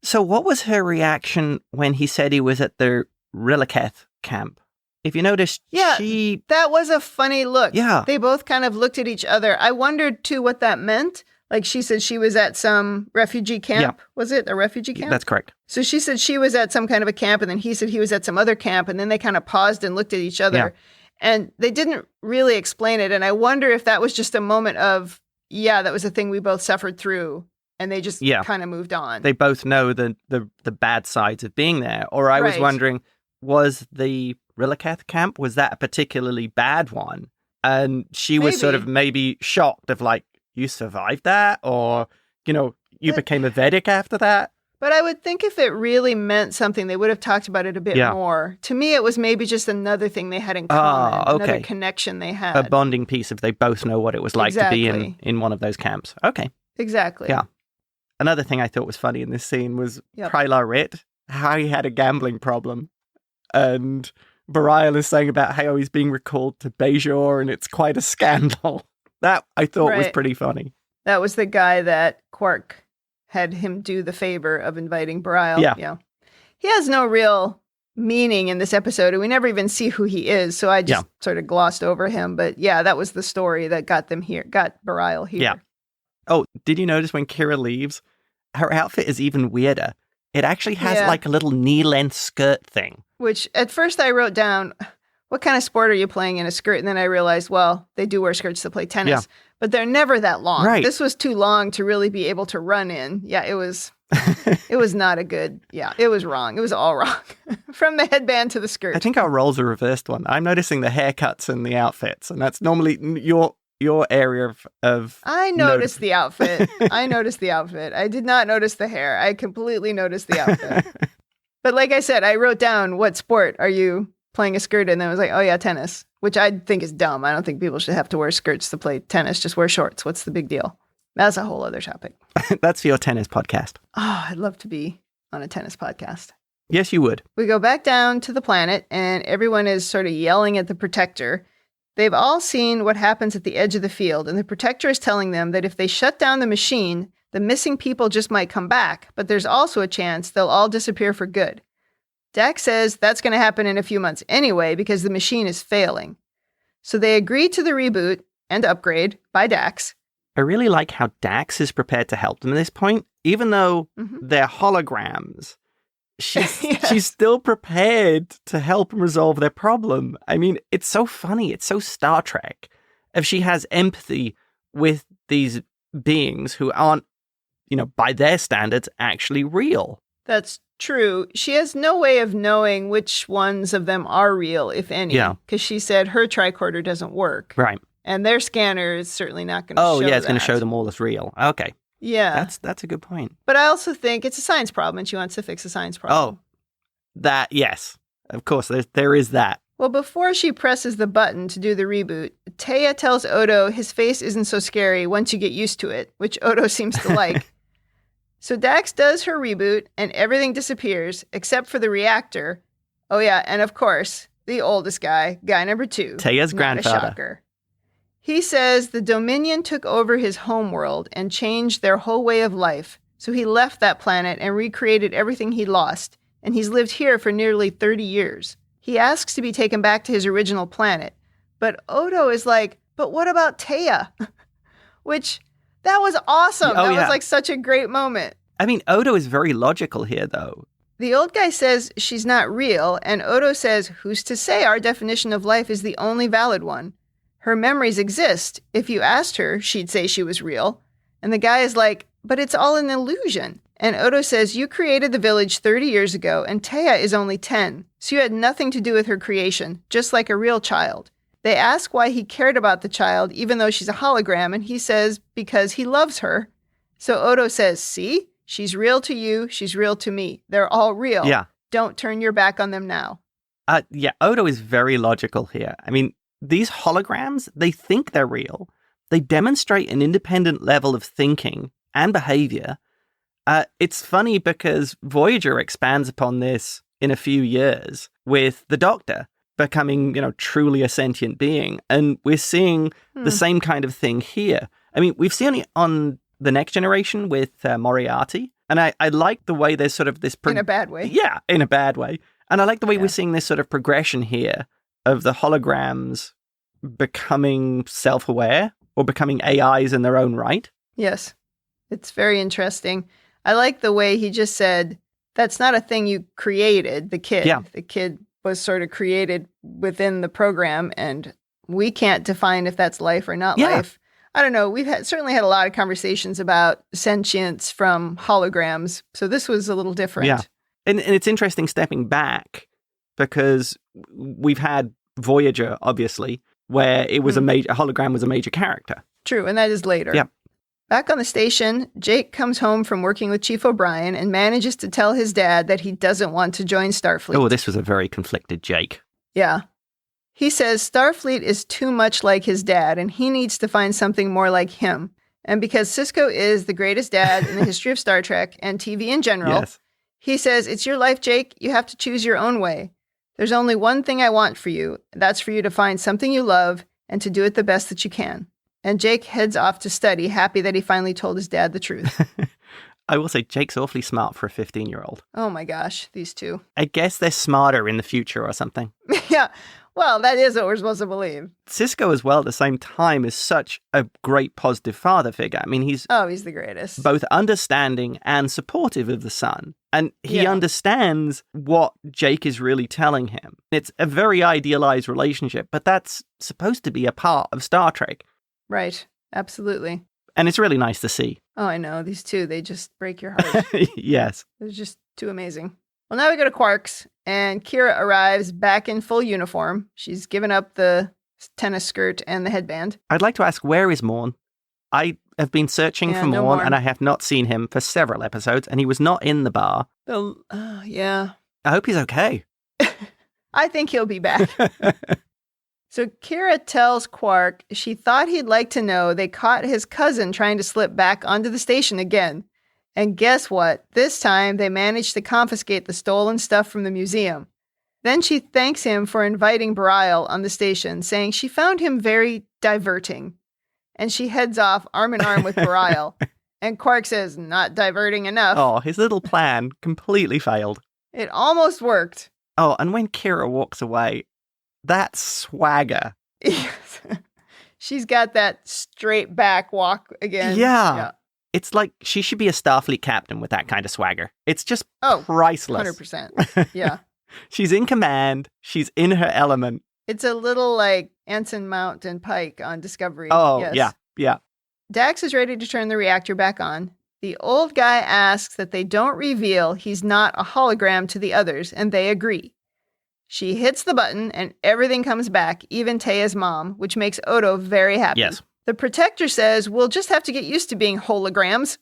So what was her reaction when he said he was at the Rilaketh camp? If you noticed, that was a funny look. Yeah. They both kind of looked at each other. I wondered, too, what that meant. Like, she said she was at some refugee camp. Yeah. Was it a refugee camp? That's correct. So she said she was at some kind of a camp, and then he said he was at some other camp, and then they kind of paused and looked at each other. Yeah. And they didn't really explain it, and I wonder if that was just a moment of, that was a thing we both suffered through. and they just kind of moved on. They both know the bad sides of being there. Or I was wondering, was the Rilaketh camp, was that a particularly bad one? And she was sort of maybe shocked of like, you survived that? Or, you became a Vedek after that? But I would think if it really meant something, they would have talked about it a bit more. To me, it was maybe just another thing they had in common, another connection they had. A bonding piece of they both know what it was like to be in one of those camps. Okay. Exactly. Yeah. Another thing I thought was funny in this scene was Krylar Rit, how he had a gambling problem. And Bareil is saying about how he's being recalled to Bajor and it's quite a scandal. That I thought was pretty funny. That was the guy that Quark had him do the favor of inviting Bareil. Yeah. He has no real meaning in this episode, and we never even see who he is, so I just sort of glossed over him. But that was the story that got Bareil here. Yeah. Oh, did you notice when Kira leaves, her outfit is even weirder? It actually has like a little knee-length skirt thing. Which, at first I wrote down, what kind of sport are you playing in a skirt? And then I realized, well, they do wear skirts to play tennis. Yeah. But they're never that long. Right. This was too long to really be able to run in. Yeah, it was not a good, it was wrong. It was all wrong. From the headband to the skirt. I think our roles are reversed one. I'm noticing the haircuts and the outfits, and that's normally your area of I noticed the outfit. I did not notice the hair. I completely noticed the outfit. But like I said, I wrote down, what sport are you playing a skirt in? And then I was like, oh yeah, tennis. Which I think is dumb. I don't think people should have to wear skirts to play tennis. Just wear shorts. What's the big deal? That's a whole other topic. That's for your tennis podcast. Oh, I'd love to be on a tennis podcast. Yes, you would. We go back down to the planet, and everyone is sort of yelling at the Protector. They've all seen what happens at the edge of the field, and the Protector is telling them that if they shut down the machine, the missing people just might come back, but there's also a chance they'll all disappear for good. Dax says that's going to happen in a few months anyway because the machine is failing. So they agree to the reboot and upgrade by Dax. I really like how Dax is prepared to help them at this point. Even though they're holograms, she's still prepared to help them resolve their problem. I mean, it's so funny. It's so Star Trek. If she has empathy with these beings who aren't, by their standards, actually real. That's true. She has no way of knowing which ones of them are real, if any. Yeah. Because she said her tricorder doesn't work. Right. And their scanner is certainly not going to show it's going to show them all as real. Okay. Yeah. That's a good point. But I also think it's a science problem, and she wants to fix a science problem. Oh, yes. Of course, there is that. Well, before she presses the button to do the reboot, Taya tells Odo his face isn't so scary once you get used to it, which Odo seems to like. So Dax does her reboot, and everything disappears, except for the reactor. Oh yeah, and of course, the oldest guy number 2. Taya's grandfather. A shocker. He says the Dominion took over his homeworld and changed their whole way of life, so he left that planet and recreated everything he lost, and he's lived here for nearly 30 years. He asks to be taken back to his original planet, but Odo is like, but what about Taya? Which... that was awesome. That was like such a great moment. I mean, Odo is very logical here, though. The old guy says she's not real, and Odo says, who's to say our definition of life is the only valid one? Her memories exist. If you asked her, she'd say she was real. And the guy is like, but it's all an illusion. And Odo says, you created the village 30 years ago, and Taya is only 10, so you had nothing to do with her creation, just like a real child. They ask why he cared about the child, even though she's a hologram, and he says because he loves her. So Odo says, see, she's real to you, she's real to me. They're all real. Yeah. Don't turn your back on them now. Odo is very logical here. I mean, these holograms, they think they're real. They demonstrate an independent level of thinking and behavior. It's funny because Voyager expands upon this in a few years with the Doctor becoming, truly a sentient being. And we're seeing the same kind of thing here. I mean, we've seen it on The Next Generation with Moriarty. And I like the way there's sort of this... in a bad way. Yeah, in a bad way. And I like the way we're seeing this sort of progression here of the holograms becoming self-aware or becoming AIs in their own right. Yes. It's very interesting. I like the way he just said, that's not a thing you created, the kid. Yeah. The kid was sort of created within the program, and we can't define if that's life or not life. I don't know. We've certainly had a lot of conversations about sentience from holograms. So this was a little different. Yeah. And it's interesting stepping back because we've had Voyager, obviously, where it was a hologram was a major character. True. And that is later. Yeah. Back on the station, Jake comes home from working with Chief O'Brien and manages to tell his dad that he doesn't want to join Starfleet. Oh, this was a very conflicted Jake. Yeah. He says Starfleet is too much like his dad and he needs to find something more like him. And because Sisko is the greatest dad in the history of Star Trek and TV in general, he says, it's your life, Jake. You have to choose your own way. There's only one thing I want for you. That's for you to find something you love and to do it the best that you can. And Jake heads off to study, happy that he finally told his dad the truth. I will say Jake's awfully smart for a 15-year-old. Oh my gosh, these two. I guess they're smarter in the future or something. Yeah, well, that is what we're supposed to believe. Sisko as well at the same time is such a great positive father figure. I mean, he's the greatest. Both understanding and supportive of the son. And he understands what Jake is really telling him. It's a very idealized relationship, but that's supposed to be a part of Star Trek. Right. Absolutely. And it's really nice to see. Oh, I know. These two, they just break your heart. Yes. They're just too amazing. Well, now we go to Quark's, and Kira arrives back in full uniform. She's given up the tennis skirt and the headband. I'd like to ask, where is Morn? I have been searching for Morn, and I have not seen him for several episodes, and he was not in the bar. Yeah. I hope he's okay. I think he'll be back. So Kira tells Quark she thought he'd like to know they caught his cousin trying to slip back onto the station again. And guess what? This time they managed to confiscate the stolen stuff from the museum. Then she thanks him for inviting Bareil on the station, saying she found him very diverting. And she heads off arm in arm with Bareil. And Quark says, not diverting enough. Oh, his little plan completely failed. It almost worked. Oh, and when Kira walks away, that swagger. She's got that straight back walk again. Yeah. It's like she should be a Starfleet captain with that kind of swagger. It's just priceless. 100%. Yeah. She's in command. She's in her element. It's a little like Anson Mount and Pike on Discovery. Oh, yes. Yeah. Dax is ready to turn the reactor back on. The old guy asks that they don't reveal he's not a hologram to the others, and they agree. She hits the button, and everything comes back, even Taya's mom, which makes Odo very happy. Yes. The Protector says, we'll just have to get used to being holograms.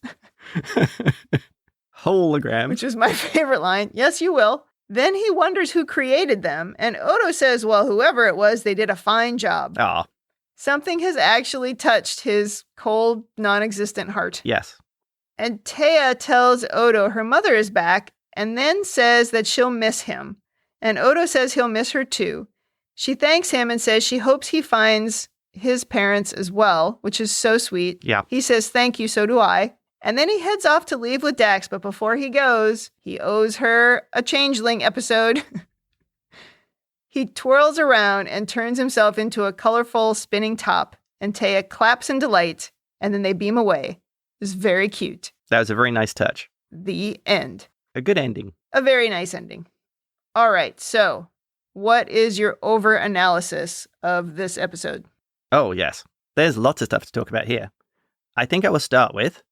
Hologram. Which is my favorite line. Yes, you will. Then he wonders who created them, and Odo says, well, whoever it was, they did a fine job. Oh. Something has actually touched his cold, non-existent heart. Yes. And Taya tells Odo her mother is back, and then says that she'll miss him. And Odo says he'll miss her too. She thanks him and says she hopes he finds his parents as well, which is so sweet. Yeah. He says, thank you, so do I. And then he heads off to leave with Dax, but before he goes, he owes her a Changeling episode. He twirls around and turns himself into a colorful spinning top, and Taya claps in delight, and then they beam away. It's very cute. That was a very nice touch. The end. A good ending. A very nice ending. All right, so what is your over-analysis of this episode? Oh, yes. There's lots of stuff to talk about here. I think I will start with,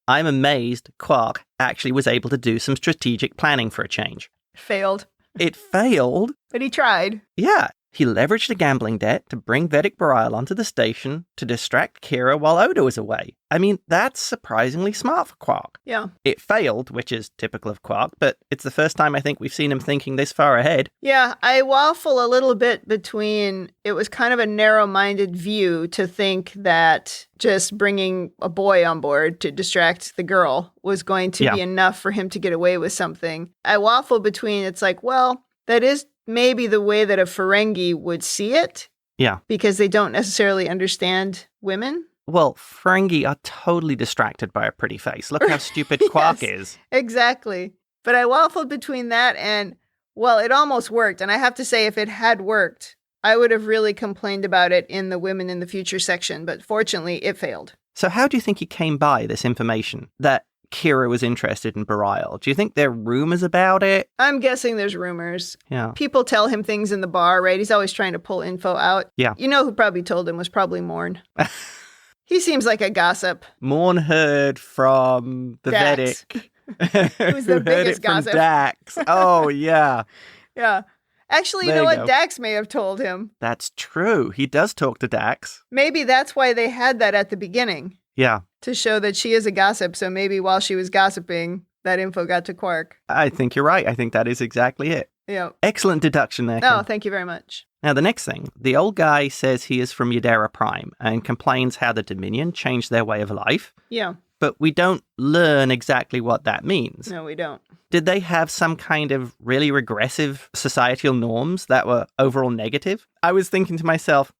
I'm amazed Quark actually was able to do some strategic planning for a change. Failed. It failed. But he tried. Yeah. He leveraged a gambling debt to bring Vedek Bareil onto the station to distract Kira while Odo is away. I mean, that's surprisingly smart for Quark. Yeah. It failed, which is typical of Quark, but it's the first time I think we've seen him thinking this far ahead. Yeah, I waffle a little bit between it was kind of a narrow-minded view to think that just bringing a boy on board to distract the girl was going to be enough for him to get away with something. I waffle between it's like, well, that is maybe the way that a Ferengi would see it. Yeah. Because they don't necessarily understand women. Well, Ferengi are totally distracted by a pretty face. Look how stupid Quark is. Exactly. But I waffled between that and, well, it almost worked. And I have to say, if it had worked, I would have really complained about it in the Women in the Future section. But fortunately, it failed. So how do you think he came by this information that Kira was interested in Bareil? Do you think there are rumors about it? I'm guessing there's rumors. Yeah. People tell him things in the bar, right? He's always trying to pull info out. Yeah. You know who probably told him was probably Morn. He seems like a gossip. Morn heard from the Dax. Vedek. Who's the who heard biggest it from gossip. Dax. Oh, yeah. Yeah. Actually, you There know you what? go. Dax may have told him. That's true. He does talk to Dax. Maybe that's why they had that at the beginning, Yeah. to show that she is a gossip. So maybe while she was gossiping, that info got to Quark. I think you're right. I think that is exactly it. Yeah. Excellent deduction there. Oh, Kim. thank you very much. Now, the next thing. The old guy says he is from Yadera Prime and complains how the Dominion changed their way of life. Yeah. But we don't learn exactly what that means. No, we don't. Did they have some kind of really regressive societal norms that were overall negative? I was thinking to myself,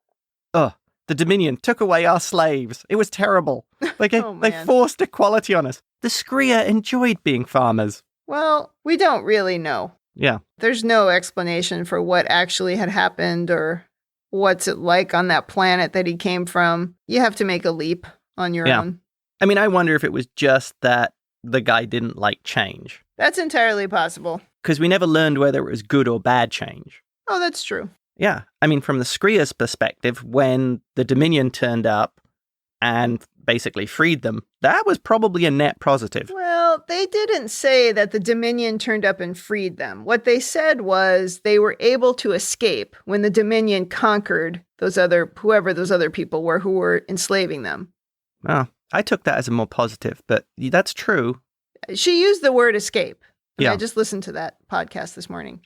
the Dominion took away our slaves. It was terrible. Like, Oh, they man. forced equality on us. The Skria enjoyed being farmers. Well, we don't really know. Yeah. There's no explanation for what actually had happened or what's it like on that planet that he came from. You have to make a leap on your Yeah. own. I mean, I wonder if it was just that the guy didn't like change. That's entirely possible. Because we never learned whether it was good or bad change. Oh, that's true. Yeah. I mean, from the Skria's perspective, when the Dominion turned up and basically freed them, that was probably a net positive. Well, they didn't say that the Dominion turned up and freed them. What they said was they were able to escape when the Dominion conquered whoever those other people were who were enslaving them. Oh, I took that as a more positive, but that's true. She used the word escape. Yeah. I just listened to that podcast this morning.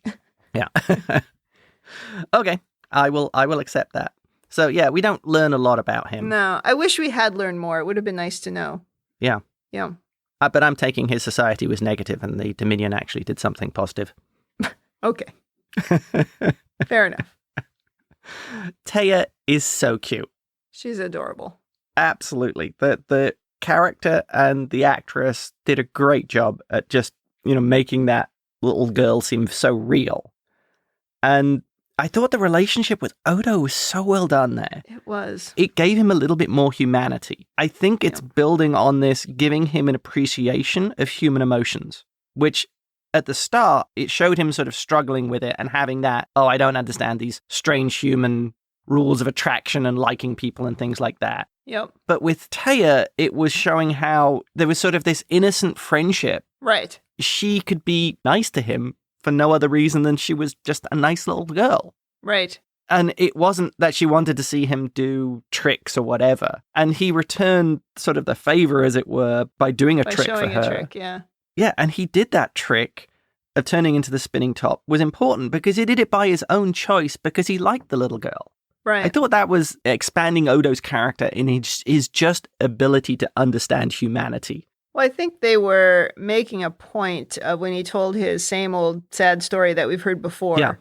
Yeah. Okay. I will accept that. So, yeah, we don't learn a lot about him. No, I wish we had learned more. It would have been nice to know. Yeah. Yeah. But I'm taking his society was negative and the Dominion actually did something positive. Okay. Fair enough. Taya is so cute. She's adorable. Absolutely. The character and the actress did a great job at just, making that little girl seem so real. And I thought the relationship with Odo was so well done there. It was. It gave him a little bit more humanity. I think it's building on this, giving him an appreciation of human emotions, which at the start, it showed him sort of struggling with it and having that, I don't understand these strange human rules of attraction and liking people and things like that. Yep. But with Taya, it was showing how there was sort of this innocent friendship. Right. She could be nice to him for no other reason than she was just a nice little girl. Right. And it wasn't that she wanted to see him do tricks or whatever. And he returned sort of the favor, as it were, by doing a trick for her. By showing a trick, yeah. Yeah, and he did that trick of turning into the spinning top was important because he did it by his own choice because he liked the little girl. Right. I thought that was expanding Odo's character in his just ability to understand humanity. Well, I think they were making a point of when he told his same old sad story that we've heard before,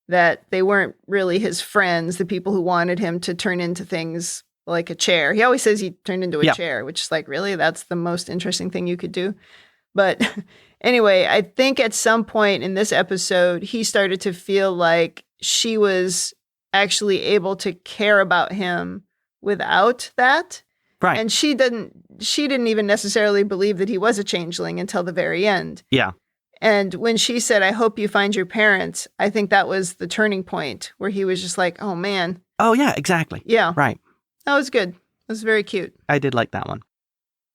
that they weren't really his friends, the people who wanted him to turn into things like a chair. He always says he turned into a chair, which is like, really? That's the most interesting thing you could do. But anyway, I think at some point in this episode, he started to feel like she was actually able to care about him without that. Right. And she didn't even necessarily believe that he was a changeling until the very end. Yeah. And when she said, I hope you find your parents, I think that was the turning point where he was just like, oh, man. Oh, yeah, exactly. Yeah. Right. That was good. It was very cute. I did like that one.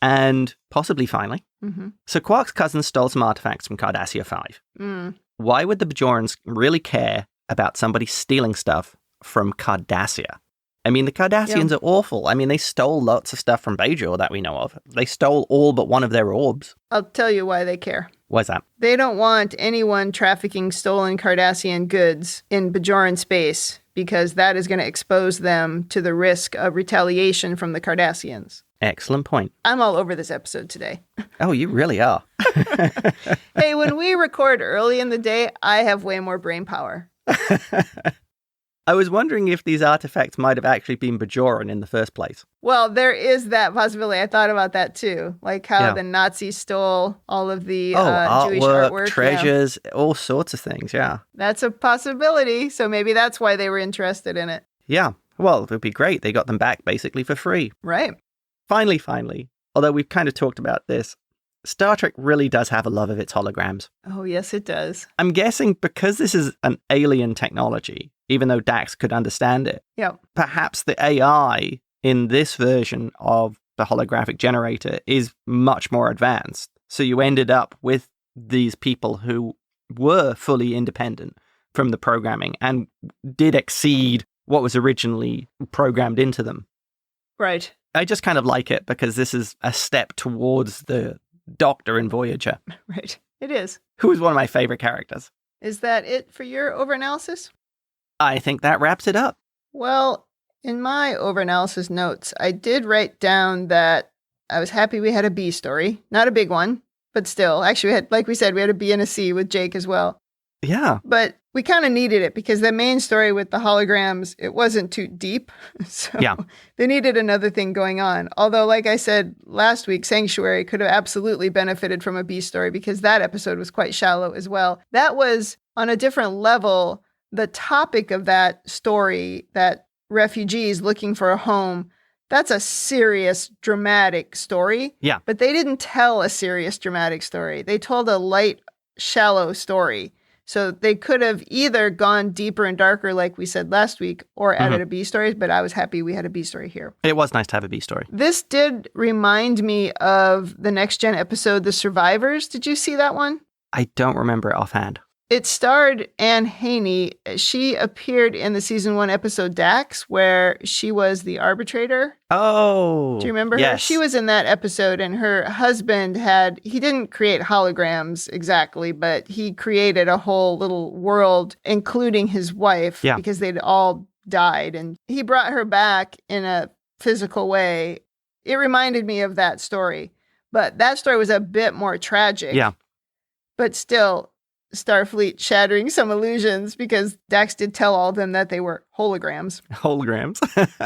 And possibly finally. Mm-hmm. So Quark's cousin stole some artifacts from Cardassia 5. Mm. Why would the Bajorans really care about somebody stealing stuff from Cardassia? I mean, the Cardassians are awful. I mean, they stole lots of stuff from Bajor that we know of. They stole all but one of their orbs. I'll tell you why they care. Why's that? They don't want anyone trafficking stolen Cardassian goods in Bajoran space because that is going to expose them to the risk of retaliation from the Cardassians. Excellent point. I'm all over this episode today. Oh, you really are. Hey, when we record early in the day, I have way more brain power. I was wondering if these artifacts might have actually been Bajoran in the first place. Well, there is that possibility. I thought about that too. Like how the Nazis stole all of the Jewish artwork. Treasures, all sorts of things, yeah. That's a possibility. So maybe that's why they were interested in it. Yeah. Well, it would be great. They got them back basically for free. Right. Finally, although we've kind of talked about this, Star Trek really does have a love of its holograms. Oh, yes, it does. I'm guessing because this is an alien technology, even though Dax could understand it, perhaps the AI in this version of the holographic generator is much more advanced. So you ended up with these people who were fully independent from the programming and did exceed what was originally programmed into them. Right. I just kind of like it because this is a step towards the Doctor in Voyager. Right. It is. Who is one of my favorite characters. Is that it for your overanalysis? I think that wraps it up. Well, in my overanalysis notes, I did write down that I was happy we had a B story. Not a big one, but still. Actually, we had, like we said, we had a B and a C with Jake as well. Yeah. But we kind of needed it because the main story with the holograms, it wasn't too deep. So they needed another thing going on. Although, like I said last week, Sanctuary could have absolutely benefited from a B story because that episode was quite shallow as well. That was on a different level. The topic of that story, that refugees looking for a home, that's a serious, dramatic story. Yeah. But they didn't tell a serious, dramatic story. They told a light, shallow story. So they could have either gone deeper and darker, like we said last week, or added a B story, but I was happy we had a B story here. It was nice to have a B story. This did remind me of the Next Gen episode, The Survivors. Did you see that one? I don't remember it offhand. It starred Anne Haney. She appeared in the season 1 episode Dax, where she was the arbitrator. Oh. Do you remember yes. her? She was in that episode, and her husband he didn't create holograms exactly, but he created a whole little world, including his wife, because they'd all died. And he brought her back in a physical way. It reminded me of that story, but that story was a bit more tragic. Yeah. But still, Starfleet shattering some illusions because Dax did tell all of them that they were holograms. Holograms.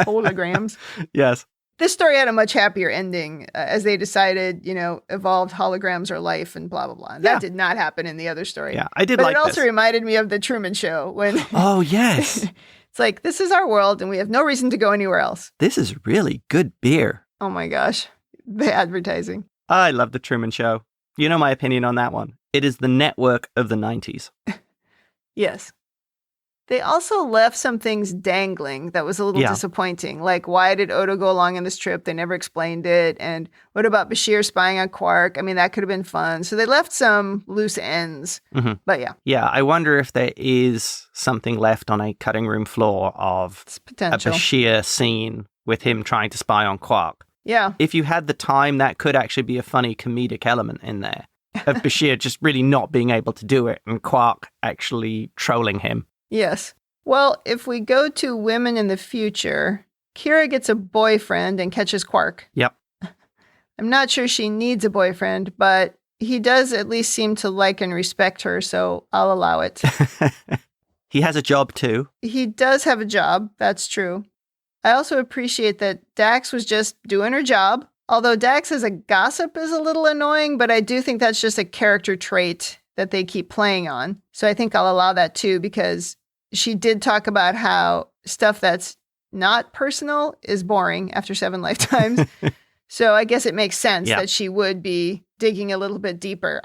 Holograms. Yes. This story had a much happier ending as they decided, evolved holograms are life and blah, blah, blah. That did not happen in the other story. Yeah, I did but like it also this. reminded me of The Truman Show when... Oh, yes. It's like, this is our world and we have no reason to go anywhere else. This is really good beer. Oh my gosh. The advertising. I love The Truman Show. You know my opinion on that one. It is the network of the 90s. Yes. They also left some things dangling that was a little disappointing. Like, why did Odo go along on this trip? They never explained it. And what about Bashir spying on Quark? I mean, that could have been fun. So they left some loose ends. Mm-hmm. But yeah. Yeah, I wonder if there is something left on a cutting room floor of a Bashir scene with him trying to spy on Quark. Yeah. If you had the time, that could actually be a funny comedic element in there. Of Bashir just really not being able to do it and Quark actually trolling him. Yes. Well, if we go to women in the future, Kira gets a boyfriend and catches Quark. Yep. I'm not sure she needs a boyfriend, but he does at least seem to like and respect her, so I'll allow it. He has a job too. He does have a job. That's true. I also appreciate that Dax was just doing her job. Although Dax as a gossip is a little annoying, but I do think that's just a character trait that they keep playing on. So I think I'll allow that too, because she did talk about how stuff that's not personal is boring after 7 lifetimes. So I guess it makes sense that she would be digging a little bit deeper.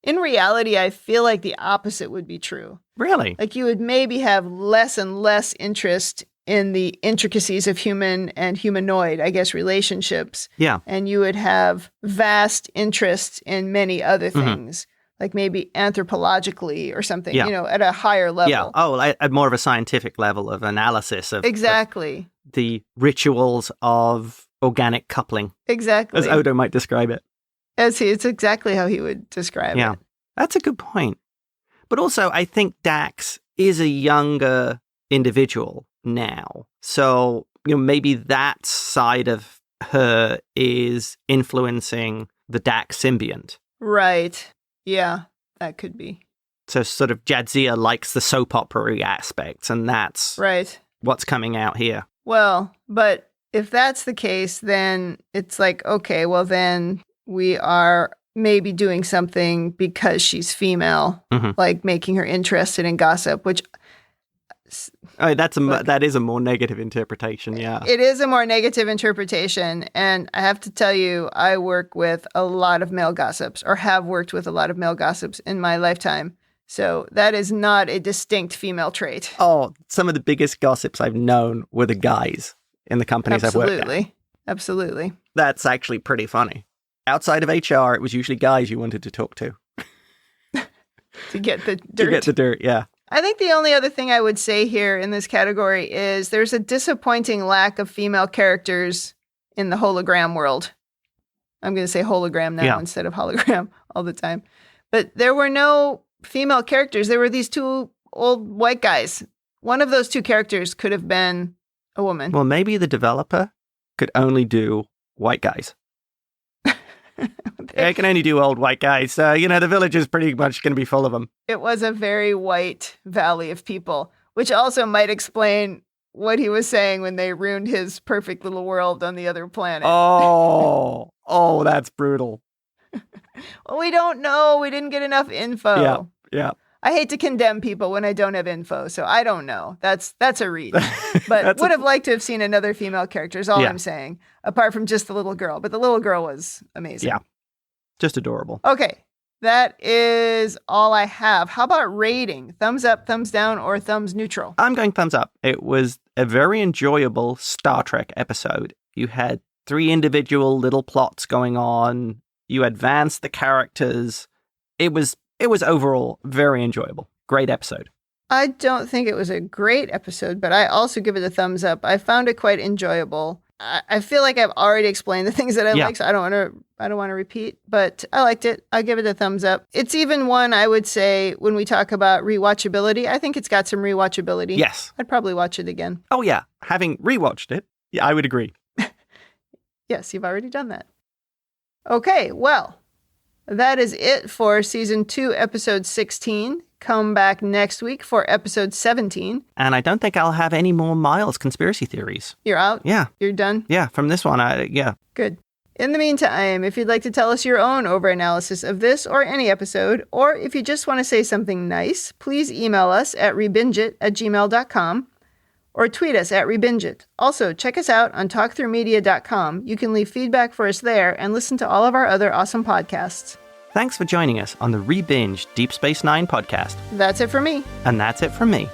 In reality, I feel like the opposite would be true. Really? Like you would maybe have less and less interest in the intricacies of human and humanoid, I guess, relationships. Yeah. And you would have vast interest in many other things, like maybe anthropologically or something, at a higher level. Yeah. Oh, at more of a scientific level of analysis of exactly of the rituals of organic coupling. Exactly. As Odo might describe it. It's exactly how he would describe it. Yeah. That's a good point. But also, I think Dax is a younger individual now. So, maybe that side of her is influencing the Dax symbiont. Right. Yeah, that could be. So sort of Jadzia likes the soap opera aspects, and that's what's coming out here. Well, but if that's the case, then it's like, okay, well then we are maybe doing something because she's female, like making her interested in gossip, which... that is a more negative interpretation, yeah. It is a more negative interpretation, and I have to tell you, I work with a lot of male gossips, or have worked with a lot of male gossips in my lifetime, so that is not a distinct female trait. Oh, some of the biggest gossips I've known were the guys. in the companies I've worked at. Absolutely. That's actually pretty funny. Outside of HR, it was usually guys you wanted to talk to. To get the dirt. To get the dirt, yeah. I think the only other thing I would say here in this category is there's a disappointing lack of female characters in the hologram world. I'm going to say hologram now instead of hologram all the time. But there were no female characters. There were these two old white guys. One of those two characters could have been a woman. Well, maybe the developer could only do white guys. I can only do old white guys. So, the village is pretty much going to be full of them. It was a very white valley of people, which also might explain what he was saying when they ruined his perfect little world on the other planet. Oh, that's brutal. Well, we don't know. We didn't get enough info. Yeah. I hate to condemn people when I don't have info, so I don't know. That's a reach. But would have liked to have seen another female character is all I'm saying, apart from just the little girl. But the little girl was amazing. Yeah, just adorable. Okay, that is all I have. How about rating? Thumbs up, thumbs down, or thumbs neutral? I'm going thumbs up. It was a very enjoyable Star Trek episode. You had 3 individual little plots going on. You advanced the characters. It was overall very enjoyable. Great episode. I don't think it was a great episode, but I also give it a thumbs up. I found it quite enjoyable. I feel like I've already explained the things that I like, so I don't want to repeat, but I liked it. I'll give it a thumbs up. It's even one I would say when we talk about rewatchability, I think it's got some rewatchability. Yes. I'd probably watch it again. Oh yeah. Having rewatched it, yeah, I would agree. Yes, you've already done that. Okay, well, that is it for Season 2, Episode 16. Come back next week for Episode 17. And I don't think I'll have any more Miles conspiracy theories. You're out? Yeah. You're done? Yeah, from this one, yeah. Good. In the meantime, if you'd like to tell us your own overanalysis of this or any episode, or if you just want to say something nice, please email us at rebingeit@gmail.com or tweet us at rebingeit. Also, check us out on talkthroughmedia.com. You can leave feedback for us there and listen to all of our other awesome podcasts. Thanks for joining us on the Rebinge Deep Space Nine podcast. That's it for me. And that's it from me.